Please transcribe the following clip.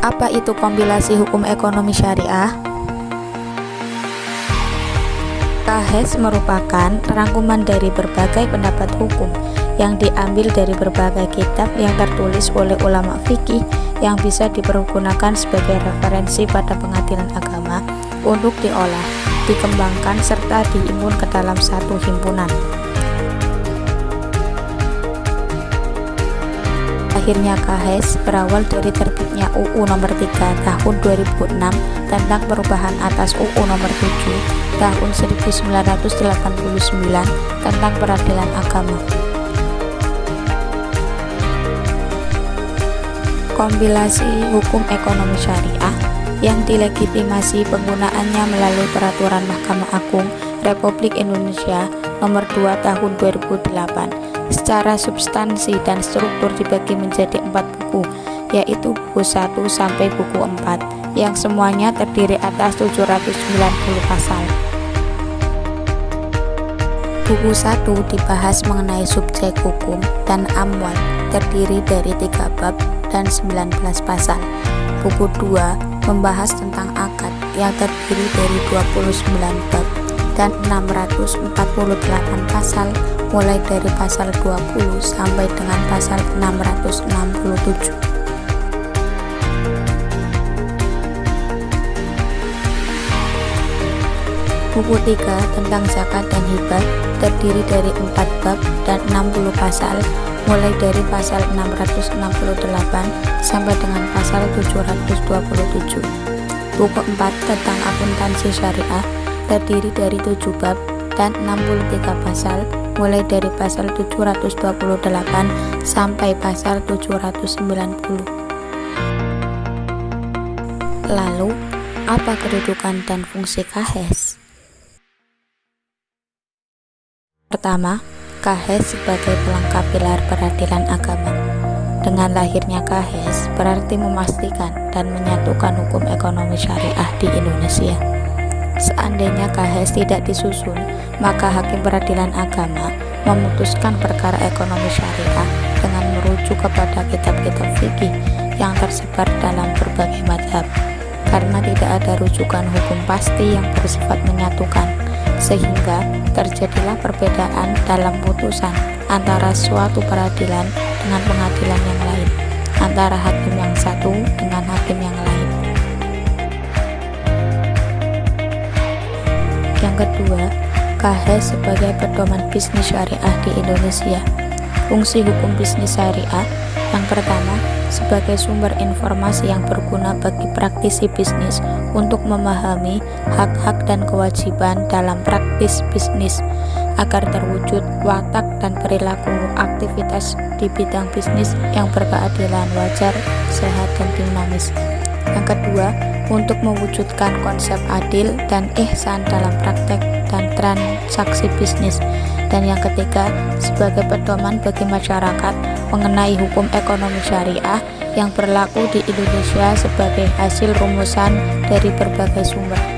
Apa itu kompilasi hukum ekonomi syariah? KHS merupakan rangkuman dari berbagai pendapat hukum yang diambil dari berbagai kitab yang tertulis oleh ulama fikih yang bisa dipergunakan sebagai referensi pada pengadilan agama untuk diolah, dikembangkan, serta diimpun ke dalam satu himpunan. Akhirnya KHS berawal dari terbitnya UU Nomor 3 Tahun 2006 tentang perubahan atas UU Nomor 7 Tahun 1989 tentang peradilan agama. Kompilasi hukum ekonomi syariah yang dilegitimasi penggunaannya melalui Peraturan Mahkamah Agung Republik Indonesia Nomor 2 Tahun 2008. Secara substansi dan struktur dibagi menjadi 4 buku, yaitu buku 1 sampai buku 4, yang semuanya terdiri atas 790 pasal. Buku 1 dibahas mengenai subjek hukum dan amwal, terdiri dari 3 bab dan 19 pasal. Buku 2 membahas tentang akad yang terdiri dari 29 bab dan 648 pasal, mulai dari pasal 20 sampai dengan pasal 667. Buku 3 tentang zakat dan hibah terdiri dari 4 bab dan 60 pasal, mulai dari pasal 668 sampai dengan pasal 727. Buku 4 tentang akuntansi syariah terdiri dari 7 bab dan 63 pasal, mulai dari pasal 728 sampai pasal 790. Lalu, apa kedudukan dan fungsi KHS? Pertama, KHS sebagai pelengkap pilar peradilan agama. Dengan lahirnya KHS berarti memastikan dan menyatukan hukum ekonomi syariah di Indonesia. Seandainya KHS tidak disusun, maka hakim peradilan agama memutuskan perkara ekonomi syariah dengan merujuk kepada kitab-kitab fikih yang tersebar dalam berbagai mazhab. Karena tidak ada rujukan hukum pasti yang bersifat menyatukan, sehingga terjadilah perbedaan dalam putusan antara suatu peradilan dengan pengadilan yang lain, antara hakim yang satu dengan hakim yang lain. Yang kedua, KHS sebagai pedoman bisnis syariah di Indonesia. Fungsi hukum bisnis syariah yang pertama, sebagai sumber informasi yang berguna bagi praktisi bisnis untuk memahami hak-hak dan kewajiban dalam praktis bisnis agar terwujud watak dan perilaku aktivitas di bidang bisnis yang berkeadilan, wajar, sehat, dan dinamis. Yang kedua, untuk mewujudkan konsep adil dan ihsan dalam praktek dan transaksi bisnis. Dan yang ketiga, sebagai pedoman bagi masyarakat mengenai hukum ekonomi syariah yang berlaku di Indonesia sebagai hasil rumusan dari berbagai sumber.